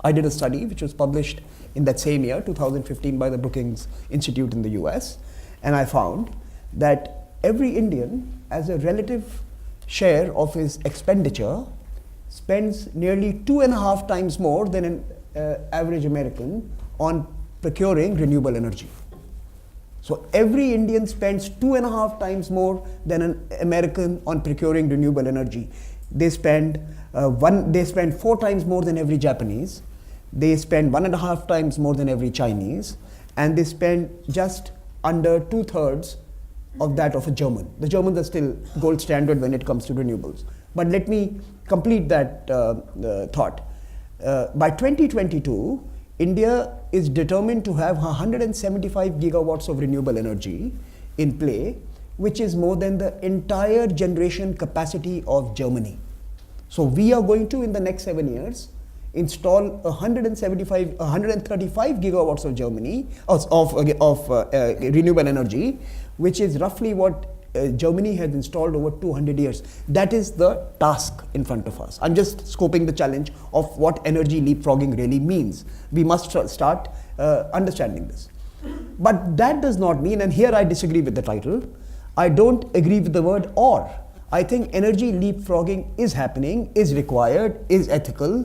I did a study which was published in that same year, 2015, by the Brookings Institute in the US, and I found that every Indian, as a relative share of his expenditure, spends nearly 2.5 times more than an average American on procuring renewable energy. So every Indian spends 2.5 times more than an American on procuring renewable energy. They spend 4 times more than every Japanese. They spend 1.5 times more than every Chinese, and they spend just under 2/3 of that of a German. The Germans are still gold standard when it comes to renewables. But let me complete that thought. By 2022, India is determined to have 175 gigawatts of renewable energy in play, which is more than the entire generation capacity of Germany. So we are going to, in the next 7 years, install 135 gigawatts of Germany of renewable energy, which is roughly what Germany has installed over 200 years. That is the task in front of us. I'm just scoping the challenge of what energy leapfrogging really means. We must start understanding this. But that does not mean, and here I disagree with the title, I don't agree with the word or. I think energy leapfrogging is happening, is required, is ethical,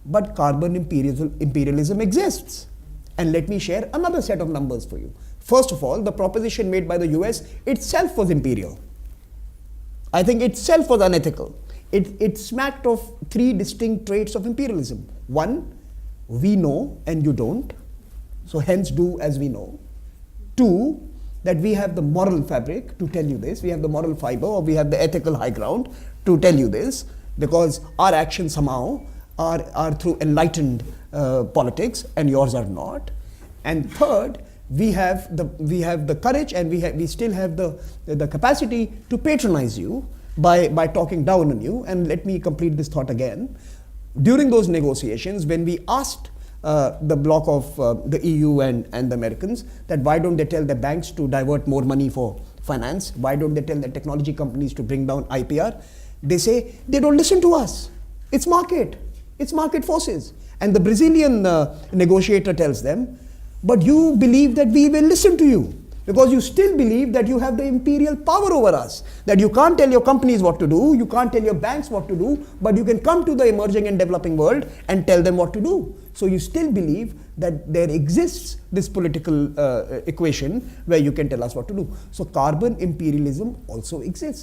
but carbon imperialism exists. And let me share another set of numbers for you. First of all, the proposition made by the US itself was imperial. I think itself was unethical. It smacked of 3 distinct traits of imperialism. 1, we know and you don't, so hence do as we know. 2, that we have the moral fabric to tell you this, we have the moral fiber, or we have the ethical high ground to tell you this, because our actions somehow are through enlightened politics and yours are not. And third, we have the courage, and we still have the capacity to patronize you by talking down on you. And let me complete this thought again. During those negotiations, when we asked the bloc of the EU and the Americans that why don't they tell the banks to divert more money for finance, why don't they tell the technology companies to bring down IPR, they say they don't listen to us. It's market forces. And the Brazilian negotiator tells them, but you believe that we will listen to you, because you still believe that you have the imperial power over us, that you can't tell your companies what to do, you can't tell your banks what to do, but you can come to the emerging and developing world and tell them what to do. So you still believe that there exists this political equation where you can tell us what to do. So carbon imperialism also exists.